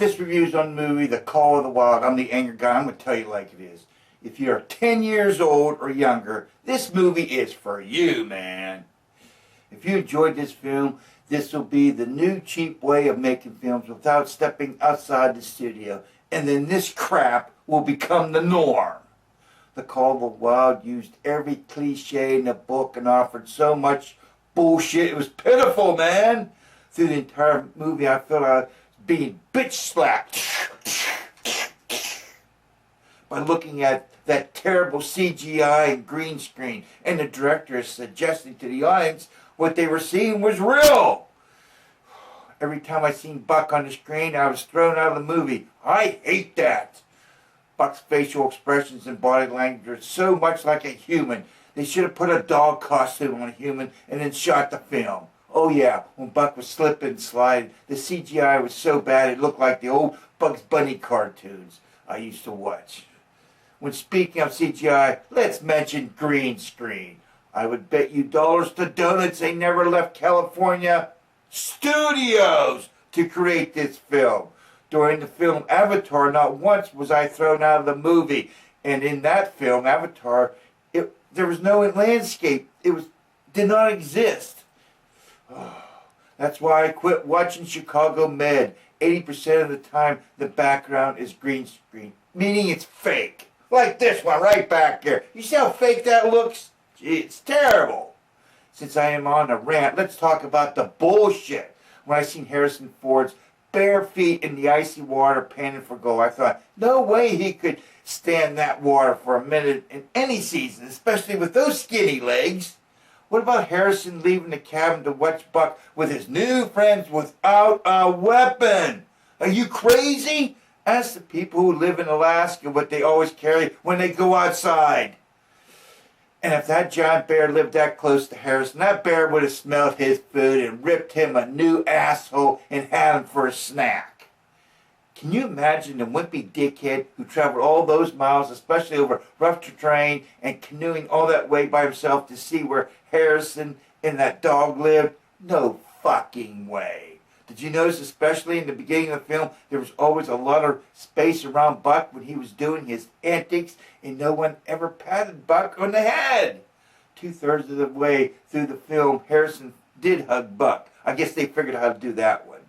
this review's on the movie The Call of the Wild. I'm the Anger Guy. I'm going to tell you like it is. If you're 10 years old or younger, this movie is for you, man. If you enjoyed this film, this will be the new cheap way of making films without stepping outside the studio. And then this crap will become the norm. The Call of the Wild used every cliche in the book and offered so much bullshit. It was pitiful, man. Through the entire movie, I felt I was being bitch slapped by looking at that terrible CGI and green screen. And the director is suggesting to the audience what they were seeing was real. Every time I seen Buck on the screen, I was thrown out of the movie. I hate that. Buck's facial expressions and body language are so much like a human. They should have put a dog costume on a human and then shot the film. Oh yeah, when Buck was slipping and sliding, the CGI was so bad it looked like the old Bugs Bunny cartoons I used to watch. When speaking of CGI, let's mention green screen. I would bet you dollars to donuts they never left California studios to create this film. During the film Avatar, not once was I thrown out of the movie. And in that film, Avatar, there was no landscape. It did not exist. That's why I quit watching Chicago Med. 80% of the time, the background is green screen, meaning it's fake. Like this one right back here. You see how fake that looks? Gee, it's terrible. Since I am on a rant, let's talk about the bullshit. When I seen Harrison Ford's bare feet in the icy water panning for gold, I thought, no way he could stand that water for a minute in any season, especially with those skinny legs. What about Harrison leaving the cabin to watch Buck with his new friends without a weapon? Are you crazy? Ask the people who live in Alaska what they always carry when they go outside. And if that giant bear lived that close to Harrison, that bear would have smelled his food and ripped him a new asshole and had him for a snack. Can you imagine the wimpy dickhead who traveled all those miles, especially over rough terrain and canoeing all that way by himself to see where Harrison and that dog lived? No fucking way. Did you notice, especially in the beginning of the film, there was always a lot of space around Buck when he was doing his antics, and no one ever patted Buck on the head? 2/3 of the way through the film, Harrison did hug Buck. I guess they figured out how to do that one.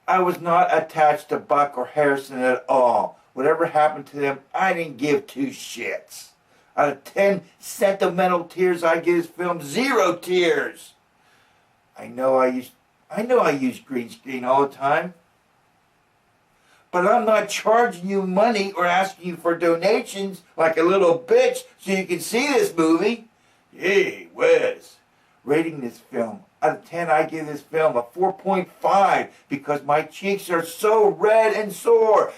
I was not attached to Buck or Harrison at all. Whatever happened to them, I didn't give two shits. Out of 10 sentimental tears I give this film, 0 tears. I know I use green screen all the time. But I'm not charging you money or asking you for donations like a little bitch so you can see this movie. Hey, Wes. Rating this film. Out of 10, I give this film a 4.5 because my cheeks are so red and sore.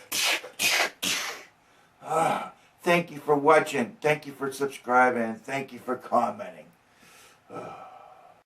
Thank you for watching. Thank you for subscribing. And thank you for commenting.